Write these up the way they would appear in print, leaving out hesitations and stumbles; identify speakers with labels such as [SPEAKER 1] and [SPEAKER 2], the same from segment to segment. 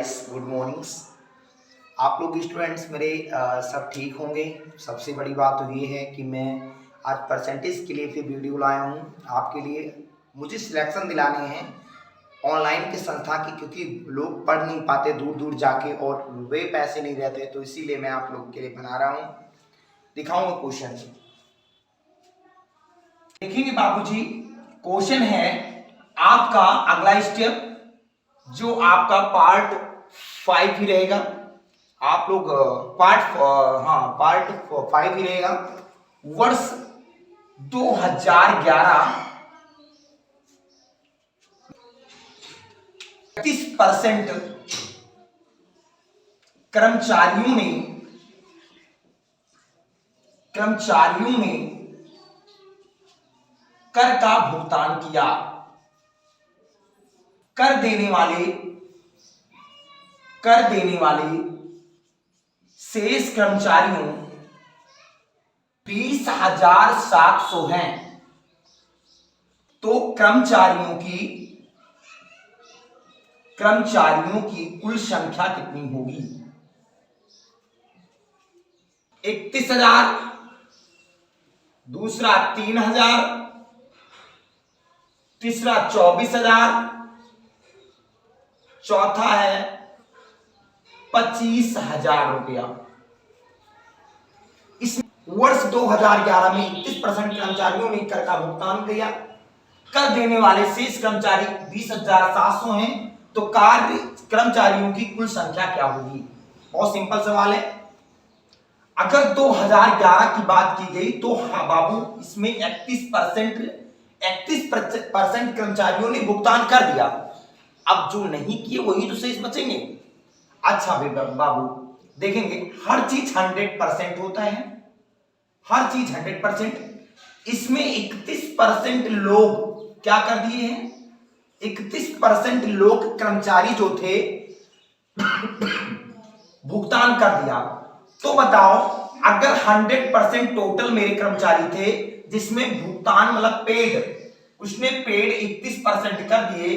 [SPEAKER 1] Good mornings. आप लोग students मेरे सब ठीक होंगे। सबसे बड़ी बात तो ये है कि मैं आज परसेंटेज के लिए फिर वीडियो लाया हूँ आपके लिए। मुझे सिलेक्शन दिलाने हैं ऑनलाइन के संस्था की, क्योंकि लोग पढ़ नहीं पाते दूर दूर जाके और वे पैसे नहीं रहते, तो इसीलिए मैं आप लोग के लिए बना रहा हूँ। दिखाऊंगा क्वेश्चन। देखेंगे बाबूजी, क्वेश्चन है आपका अगला स्टेप जो आपका पार्ट 5 ही रहेगा। आप लोग पार्ट 5 ही रहेगा। वर्ष 2011 30% कर्मचारियों ने कर का भुगतान किया। कर देने वाले शेष कर्मचारियों 20,700 हैं, तो कर्मचारियों की कुल संख्या कितनी होगी? 31,000, दूसरा 3,000, तीसरा 24,000, चौथा है 25,000 रुपया। इस वर्ष 2011 में 31% कर्मचारियों ने कर का भुगतान किया। कर देने वाले शेष कर्मचारी 20,700 हैं, तो कार्य कर्मचारियों की कुल संख्या क्या होगी? बहुत सिंपल सवाल है। अगर 2011 की बात की गई तो हाँ बाबू, इसमें 31% कर्मचारियों ने भुगतान कर दिया। अब जो नहीं किए वही तो शेष बचेंगे। अच्छा बाबू, देखेंगे हर चीज 100% होता है, हर चीज 100%। इसमें 31% लोग क्या कर दिए हैं? 31% लोग कर्मचारी जो थे भुगतान कर दिया। तो बताओ, अगर 100% टोटल मेरे कर्मचारी थे जिसमें भुगतान मतलब पेड, उसने पेड 31% कर दिए,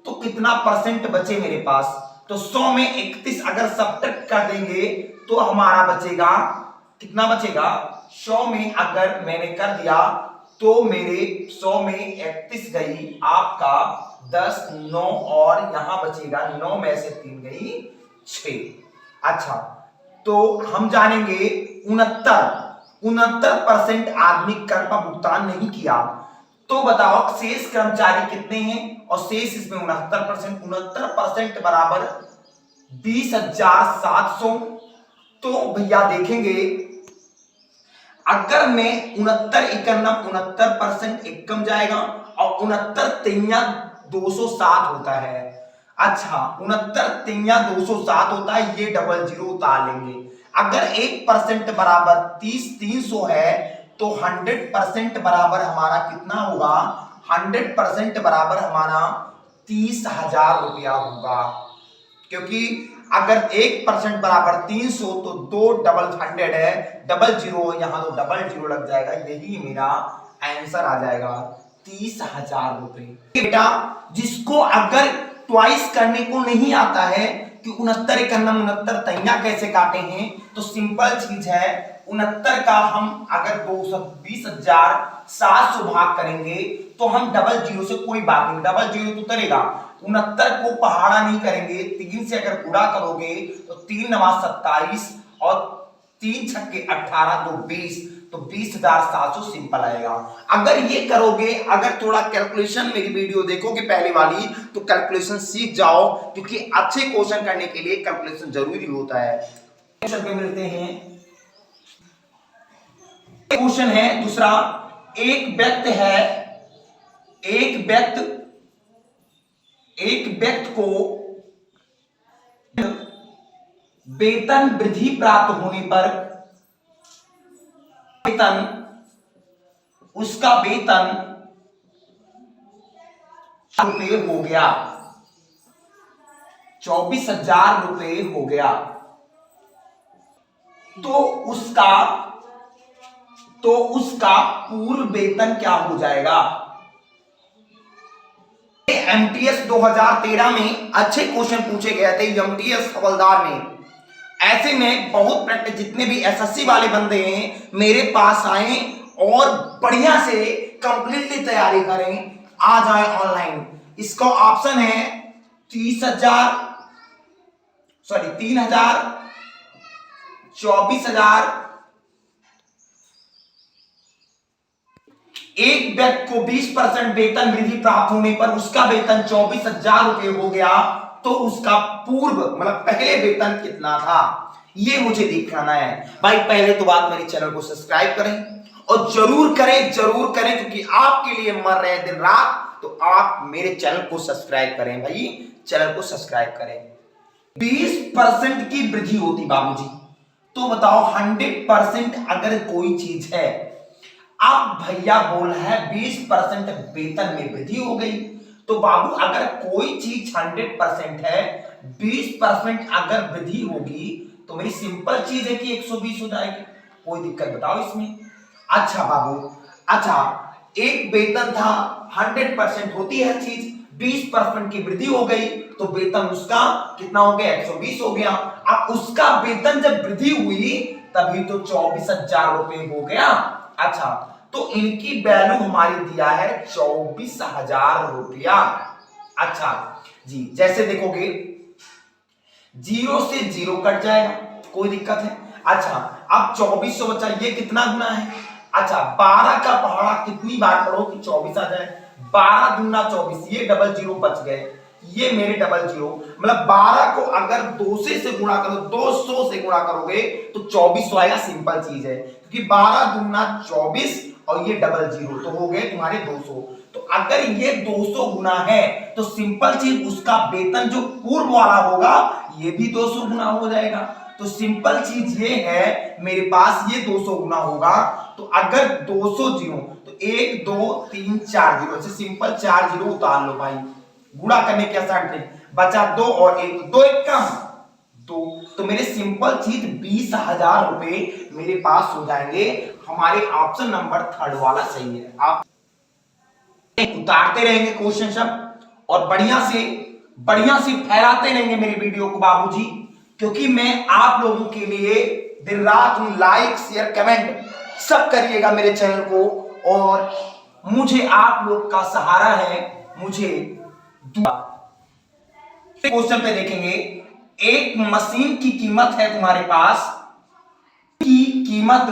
[SPEAKER 1] तो कितना परसेंट बचे मेरे पास? तो 100 में 31 अगर सब्ट्रैक्ट कर देंगे तो हमारा बचेगा, कितना बचेगा? 100 में अगर मैंने कर दिया तो मेरे 100 में 31 गई, आपका 10, 9 और यहां बचेगा 9 में से 3 गई 6। अच्छा, तो हम जानेंगे 69% आदमी कर का भुगतान नहीं किया। तो बताओ शेष कर्मचारी कितने हैं? और शेष इसमें 69% बराबर 20,700। तो भैया देखेंगे, अगर मैं 69% एकम जाएगा और 69,3,207 होता है। अच्छा, 69,3,207 होता है, ये डबल जीरो उतार लेंगे। अगर 1% बराबर 30,300 है, तो 100% बराबर हमारा कितना होगा? 100% बराबर हमारा 30,000 रुपया होगा, क्योंकि अगर 1% बराबर 300 तो 2 डबल 100 है, डबल जीरो यहां तो डबल जीरो लग जाएगा। यही मेरा आंसर आ जाएगा 30,000 रुपए। बेटा, जिसको अगर ट्वाइस करने को नहीं आता है कि 69 एकन्नम 69 तैया कैसे काटे हैं, तो सिंपल चीज है, 69 का हम अगर 220,700 भाग करेंगे तो हम डबल जीरो से कोई बात नहीं, डबल जीरो तो उतरेगा। 69 को पहाड़ा नहीं करेंगे, 3 से अगर गुणा करोगे तो 3 9 27 और 3 छक्के 18 तो 20, तो 20,700 सिंपल आएगा। अगर ये करोगे, अगर थोड़ा कैलकुलेशन मेरी वीडियो देखोगे पहले वाली, तो कैलकुलेशन सीख जाओ, क्योंकि अच्छे क्वेश्चन करने के लिए कैलकुलेशन जरूरी होता है। क्वेश्चन पे मिलते हैं। क्वेश्चन है दूसरा, एक व्यक्ति को वेतन वृद्धि प्राप्त होने पर उसका वेतन रुपये हो गया, 24,000 रुपये हो गया, तो उसका पूर्व वेतन क्या हो जाएगा? एमटीएस 2013 में अच्छे क्वेश्चन पूछे गए थे एमटीएस हवलदार में। ऐसे में बहुत प्रैक्टिस, जितने भी एसएससी वाले बंदे हैं मेरे पास आए और बढ़िया से कंप्लीटली तैयारी करें, आ जाए ऑनलाइन। इसका ऑप्शन है 3,000, 24,000। एक व्यक्ति को 20% वेतन वृद्धि प्राप्त होने पर उसका वेतन 24,000 रुपए हो गया, तो उसका पूर्व मतलब पहले वेतन कितना था, ये मुझे दिखाना है। भाई पहले तो बात, मेरे चैनल को सब्सक्राइब करें और जरूर करें, जरूर करें, क्योंकि आपके लिए मर रहे हैं दिन रात। तो आप मेरे चैनल को सब्सक्राइब करें भाई, चैनल को सब्सक्राइब करें। 20% की वृद्धि होती बाबूजी, तो बताओ 100% अगर कोई चीज है, अब भैया बोल है 20% वेतन में वृद्धि हो गई, तो बाबू अगर कोई चीज 100% है, 20% अगर वृद्धि होगी तो मेरी सिंपल चीज है कि 120 हो जाएगी। कोई दिक्कत बताओ इसमें। अच्छा बाबू, अच्छा एक वेतन था, 100% होती है चीज, 20% की वृद्धि हो गई तो वेतन उसका कितना हो गया, 120 हो गया। अब उसका वेतन जब वृद्धि हुई तभी तो 24,000 रुपए हो गया। अच्छा, तो इनकी वैल्यू हमारी दिया है 24,000 रुपया। अच्छा जी, जैसे देखोगे 0 से 0 कट जाएगा, कोई दिक्कत है। अच्छा, अब 2400 बचा, ये कितना गुना है। अच्छा, 12 का पहाड़ा कितनी बार पढ़ो कि 24 आ जाए, 12 दूना 24, ये डबल जीरो बच गए, ये मेरे डबल जीरो, मतलब 12 को अगर 2 से गुणा करो, 200 से गुणा करोगे तो 2400 आएगा। सिंपल चीज है, क्योंकि 12 दूना 24 और ये डबल जीरो, तो हो गए तुम्हारे 200। तो अगर ये 200 गुना है तो सिंपल चीज उसका वेतन जो पूर्व वाला होगा ये भी 200 गुना हो जाएगा। तो सिंपल चीज ये है, मेरे पास ये 200 गुना होगा, तो अगर 200 जीरो तो 1 2 3 4 जीरो से सिंपल 4 जीरो उतार लो भाई, गुणा करने के आसान ट्रिक, बचा 2 और 1, 2 1 कम 2, तो मेरे सिंपल चीज 20,000 रुपए मेरे पास हो जाएंगे। हमारे ऑप्शन नंबर 3 वाला सही है। आप उतारते रहेंगे क्वेश्चन सब और बढ़िया से फैलाते रहेंगे मेरी वीडियो को बाबूजी, क्योंकि मैं आप लोगों के लिए दिन रात लाइक शेयर कमेंट सब करिएगा मेरे चैनल को, और मुझे आप लोग का सहारा है, मुझे दुआ। क्वेश्चन पे देखेंगे, एक मशीन की कीमत है तुम्हारे पास, की कीमत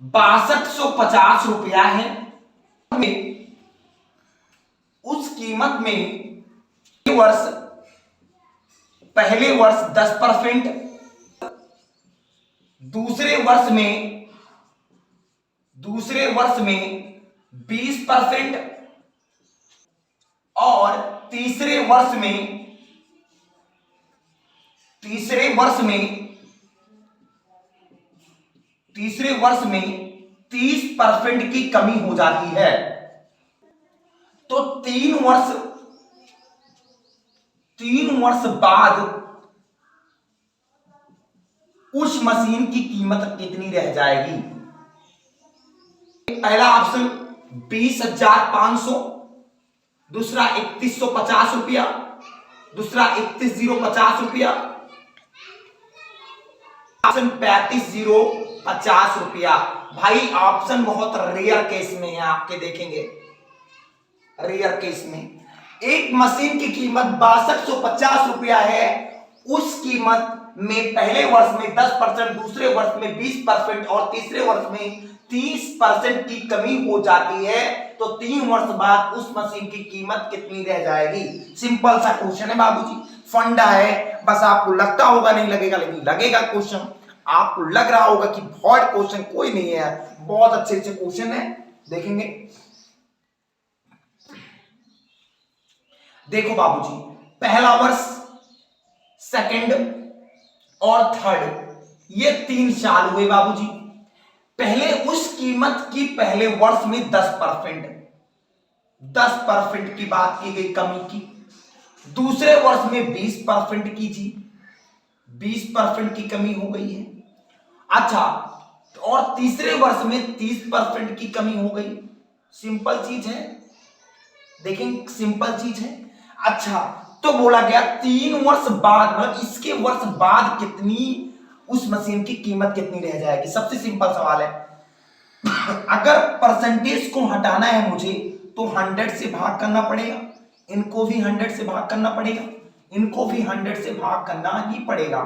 [SPEAKER 1] 6250 रुपया है, उस कीमत में पहले वर्ष 10%, दूसरे वर्ष में 20% और तीसरे वर्ष में 30% की कमी हो जाती है। तो 3 वर्ष बाद उस मशीन की कीमत कितनी रह जाएगी। पहला ऑप्शन 20,500, दूसरा 3150 रुपया, दूसरा 31,050 रुपया, ऑप्शन 35,050 रुपया। भाई ऑप्शन बहुत रेयर केस में है, आपके देखेंगे रेयर केस में एक मशीन की कीमत 6250 रुपया है, उस कीमत में पहले वर्ष में 10%, दूसरे वर्ष में 20% और तीसरे वर्ष में 30% की कमी हो जाती है, तो 3 वर्ष बाद उस मशीन की कीमत कितनी रह जाएगी। सिंपल सा क्वेश्चन है बाबूजी, फंडा है, बस आपको लगता होगा नहीं लगेगा, लेकिन लगेगा क्वेश्चन, आपको लग रहा होगा कि बहुत क्वेश्चन कोई नहीं है, बहुत अच्छे अच्छे क्वेश्चन है, देखेंगे। देखो बाबूजी, पहला वर्ष, सेकंड और थर्ड, ये 3 साल हुए बाबूजी। पहले उस कीमत की पहले वर्ष में 10% की बात की गई कमी की, दूसरे वर्ष में 20% की थी, 20% की कमी हो गई है। अच्छा, और तीसरे वर्ष में 30% की कमी हो गई। सिंपल चीज है, देखें सिंपल चीज है। अच्छा, तो बोला गया 3 वर्ष बाद, मतलब इसके वर्ष बाद कितनी, उस मशीन की कीमत कितनी रह जाएगी। सबसे सिंपल सवाल है। अगर परसेंटेज को हटाना है मुझे तो 100 से भाग करना पड़ेगा, इनको भी 100 से भाग करना पड़ेगा, इनको भी 100 से भाग करना ही पड़ेगा।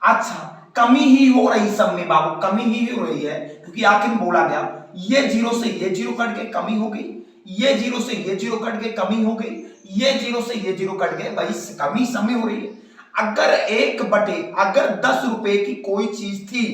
[SPEAKER 1] अच्छा, कमी ही हो रही सब में बाबू, कमी ही हो रही है, क्योंकि आखिर बोला गया ये जीरो से ये जीरो कट के कमी हो गई, ये जीरो से ये जीरो कट के कमी हो गई, ये जीरो से ये जीरो कट गए, भाई कमी समय हो रही है। अगर 10 रुपए की कोई चीज थी,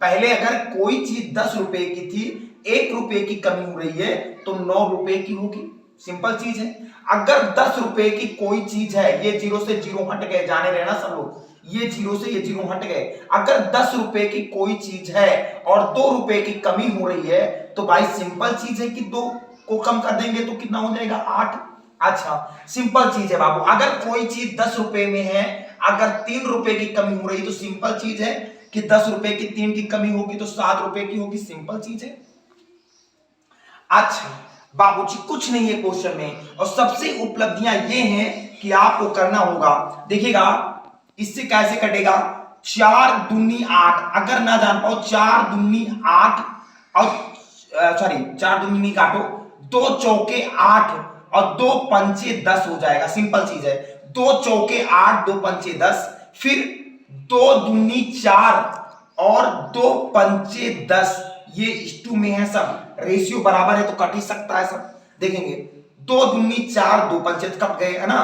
[SPEAKER 1] पहले अगर कोई चीज 10 रुपए की थी, 1 रुपए की कमी हो रही है तो 9 रुपए की होगी। सिंपल चीज है। अगर 10 रुपए की कोई चीज है, ये जीरो से जीरो हट गए, जाने रहना सब लोग, ये जीरो से ये जीरो हट गए। अगर 10 रुपए की कोई चीज है और 2 रुपए की कमी हो रही है तो भाई सिंपल चीज है कि 2 को कम कर देंगे तो कितना हो जाएगा, 8। अच्छा, सिंपल चीज है बाबू। अगर कोई चीज 10 रुपए में है, अगर 3 रुपए की कमी हो रही तो सिंपल चीज है कि 10 रुपए की 3 की कमी होगी तो 7 रुपए की होगी। सिंपल चीज है। अच्छा बाबूजी, कुछ नहीं है क्वेश्चन में, और सबसे उपलब्धियां ये हैं कि आपको करना होगा। देखिएगा इससे कैसे कटेगा, 4 दूनी 8, अगर ना जान पाओ 4 दूनी 8 और सॉरी 4 दूनी नहीं काटो, 2 चौके 8 और 2 पंचे 10 हो जाएगा। सिंपल चीज है, 2 चौके 8, 2 पंचे 10, फिर 2 दूनी 4 और 2 पंचे 10, ये इष्टू में है सब, रेशियो बराबर है तो कट ही सकता है सब। देखेंगे 2 दूनी 4, 2 पंचे कट गए है ना।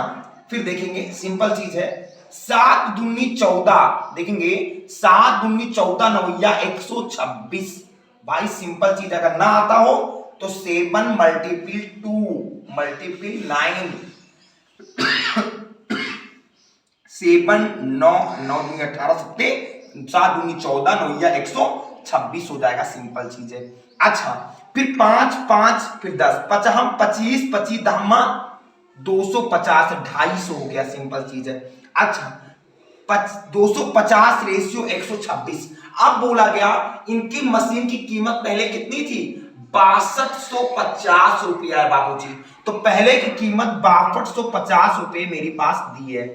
[SPEAKER 1] फिर देखेंगे सिंपल चीज है, 7 दूनी 14, देखेंगे 7 दूनी 14 नवैया 126। भाई सिंपल चीज, अगर ना आता हो तो 7 मल्टीपल 2 मल्टीपल 9, 7 9 9 दूनी 18 सत्ते, 7 दूनी 14 नवैया 126 हो जाएगा। सिंपल चीज है। अच्छा, फिर 5 5 फिर 10 पचहम 25 25 दहमा 250, 250 हो गया। सिंपल चीज है। अच्छा, 250 रेशियो 126। अब बोला गया इनकी मशीन की कीमत पहले कितनी थी, 6250 रुपया है बाबूजी। तो पहले की कीमत 6250 रुपये मेरे पास दी है,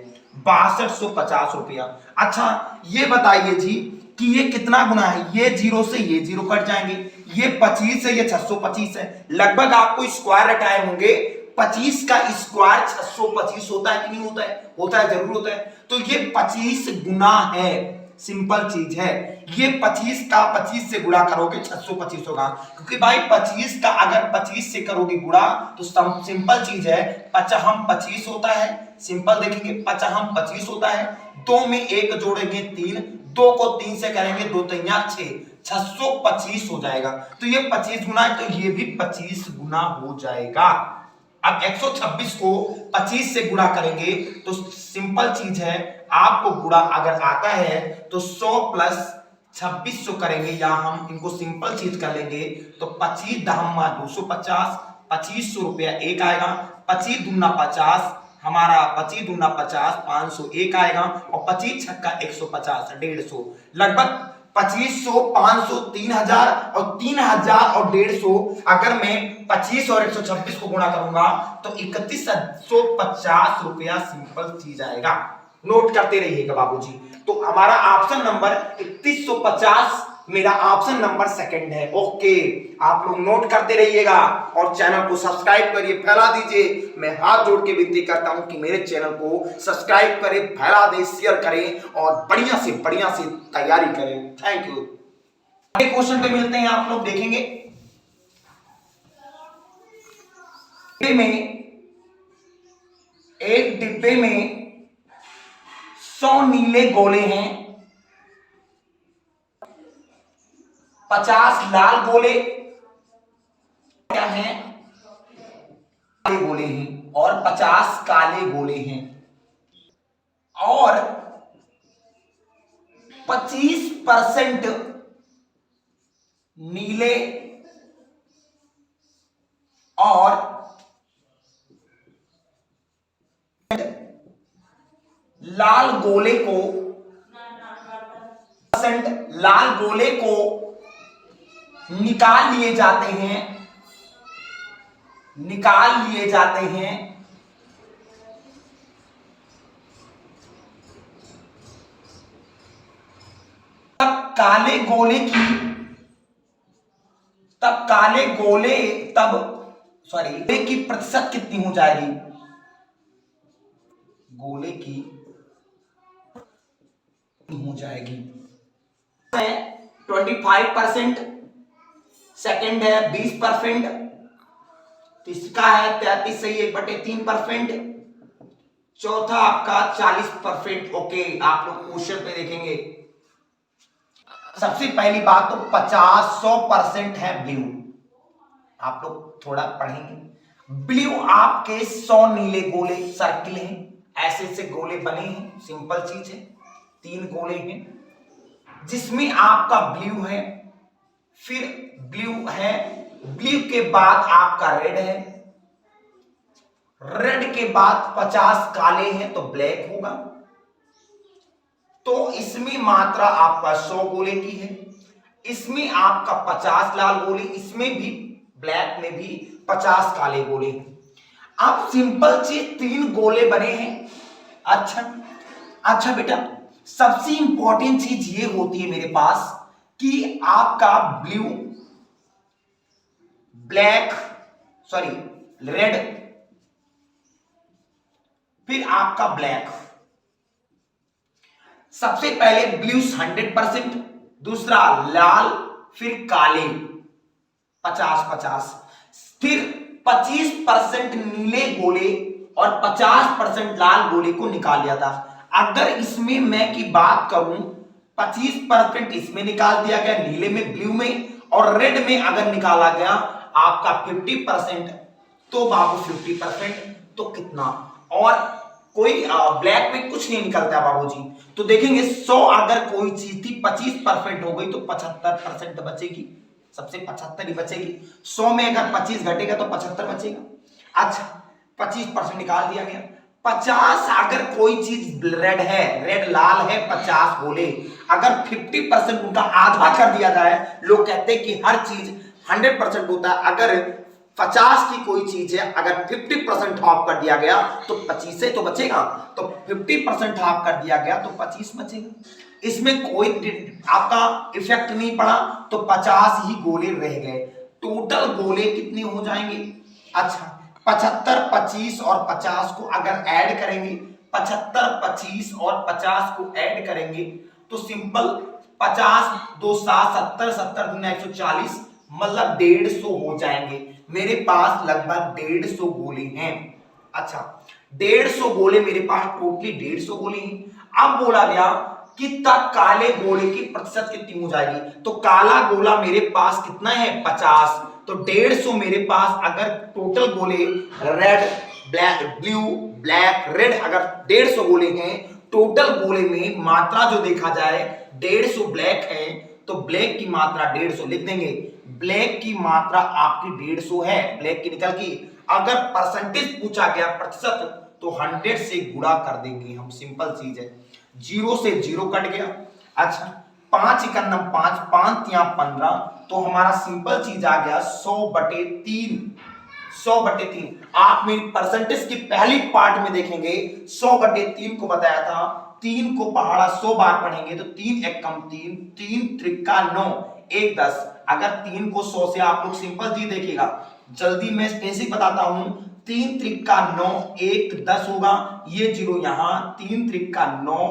[SPEAKER 1] 6250 रुपया। अच्छा ये बताइए जी कि ये कितना गुना है, ये जीरो से ये जीरो कट जाएंगे, ये 25 है, ये 625 है। लगभग आपको स्क्वायर रटाए होंगे, 25 का स्क्वायर 625 होता है कि नहीं होता है, होता है, जरूर होता है। तो ये 25 गुना है। सिंपल चीज है, ये 25 का 25 से गुणा करोगे 625 होगा, क्योंकि भाई 25 का अगर 25 से करोगे गुणा तो सिंपल चीज है, पचहम 25 होता है। सिंपल देखेंगे, पचहम 25 होता है, 2 में 1 जोड़ेंगे 3, 2 को 3 से करेंगे 2 तिया 6, 625 हो जाएगा। तो ये 25 गुना है, तो ये भी 25 गुना हो जाएगा। अब 126 को 25 से गुणा करेंगे तो सिंपल चीज है, आपको गुणा अगर आता है तो 100 प्लस 2600 करेंगे, या हम इनको सिंपल चीज कर लेंगे तो 25 दहमा 250, 2500 रुपया एक आएगा, 25 दूना 50 हमारा, 25 दूना 50 501 आएगा, और 25 छक्का 150 150, लगभग 2500 500 3000 और 3000 और 150। अगर मैं 25 और 126 को गुणा करूंगा तो 3150 रुपया सिंपल चीज आएगा। नोट करते रहिएगा बाबूजी। तो हमारा ऑप्शन नंबर 3150 मेरा ऑप्शन नंबर सेकंड है। ओके, आप लोग नोट करते रहिएगा और चैनल को सब्सक्राइब करिए, फैला दीजिए। मैं हाथ जोड़ के विनती करता हूं कि मेरे चैनल को सब्सक्राइब करें, फैला दें, शेयर करें और बढ़िया से तैयारी करें। Thank you. अगले क्वेश्चन पे मिलते हैं, आप लोग देखेंगे। एक डिब्बे में 100 नीले गोले हैं, 50 लाल गोले क्या हैं, काले गोले हैं, और 50 काले गोले हैं, और 25% नीले और लाल गोले को निकाल लिए जाते हैं निकाल लिए जाते हैं, तब काले गोले की तब काले गोले तब सॉरी गोले की प्रतिशत कितनी हो जाएगी, गोले की हो जाएगी 25%, सेकंड है 20%, तीसरा है 33 सही 1/3%, चौथा आपका 40%। ओके, आप लोग क्वेश्चन पे देखेंगे। सबसे पहली बात तो 50-100% है ब्लू, आप लोग थोड़ा पढ़ेंगे। ब्लू आपके 100 नीले गोले सर्किल हैं, ऐसे से गोले बने हैं, सिंपल चीज है। 3 गोले हैं जिसमें आपका ब्लू है, फिर ब्लू है, ब्लू के बाद आपका रेड है, रेड के बाद 50 काले हैं तो ब्लैक होगा। तो इसमें मात्रा आपका 100 गोले की है, इसमें आपका 50 लाल गोले, इसमें भी ब्लैक में भी 50 काले गोले। अब सिंपल चीज 3 गोले बने हैं। अच्छा बेटा, सबसे इंपॉर्टेंट चीज ये होती है मेरे पास कि आपका ब्लू, ब्लैक, सॉरी रेड, फिर आपका ब्लैक। सबसे पहले ब्लू 100%, दूसरा लाल, फिर काले 50-50, फिर 25% नीले गोले और 50% लाल गोले को निकाल लिया था। अगर इसमें मैं की बात करूं, 25% इसमें निकाल दिया गया नीले में, ब्लू में, और रेड में अगर निकाला गया आपका 50%, तो बाबू 50%, तो कितना, और कोई ब्लैक में कुछ नहीं निकलता बाबूजी। तो देखेंगे 100 अगर कोई चीज थी 25% हो गई तो 75% बचेगी, सबसे 75 ही बचेगी। 100 में अगर 25 घटेगा तो 75 बचेगा। अच्छा, 25% निकाल दिया गया। 50 अगर कोई चीज रेड है, रेड लाल है, 50 गोले, अगर 50% उनका आधा कर दिया जाए, लोग कहते हैं कि हर चीज 100% होता है, अगर 50 की कोई चीज है, अगर 50% हाफ कर दिया गया तो 25 से तो बचेगा, तो 50% हाफ कर दिया गया तो 25 बचेगा। इसमें कोई आपका इफेक्ट नहीं पड़ा, तो 50 ही गोले रह गए। टोटल गोले कितने हो जाएंगे? अच्छा, 75, 25 और 50 को अगर ऐड करेंगे, 75, 25 और 50 को ऐड करेंगे तो सिंपल 50 2 7 70, 70 दूना 140, मतलब 150 हो जाएंगे। मेरे पास लगभग 150 गोले हैं। अच्छा, 150 गोले मेरे पास, टोटली 150 गोले हैं। अब बोला गया कि तब काले गोले की प्रतिशत कितनी हो जाएगी, तो काला गोला मेरे पास कितना है 50, तो 150 मेरे पास अगर टोटल गोले red, black, blue, black, red अगर 150 गोले हैं, टोटल गोले में मात्रा जो देखा जाए 150 ब्लैक है, तो ब्लैक की मात्रा 150 लिख देंगे। ब्लैक की मात्रा आपकी 150 है, ब्लैक की निकल की। अगर परसेंटेज पूछा गया प्रतिशत, तो 100 से गुणा कर देंगे हम, सिंपल चीज है। 0 से 0 कट गया। अच्छा, 5 × 5, 5 या 15, तो हमारा सिंपल चीज आ गया 100/3। 100/3 आप मेरी परसेंटेज की पहली पार्ट में देखेंगे, 100/3 को बताया था। 3 को पहाड़ा 100 बार पढ़ेंगे तो 3 × 1 = 3, 3 त्रिका 9, 1 10। अगर 3 को 100 से आप लोग सिंपल चीज देखिएगा, जल्दी मैं बेसिक बताता हूं। 3 त्रिका 9, 1 10 होगा, ये 0 यहां, 3 त्रिका 9,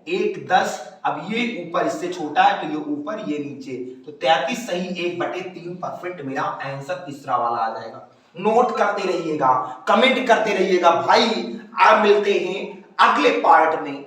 [SPEAKER 1] 1 10। अब ये ऊपर इससे छोटा है तो ये ऊपर, ये नीचे, तो 33 सही 1/3 परफेक्ट मेरा आंसर तीसरा वाला आ जाएगा। नोट करते रहिएगा, कमेंट करते रहिएगा भाई। आप मिलते हैं अगले पार्ट में।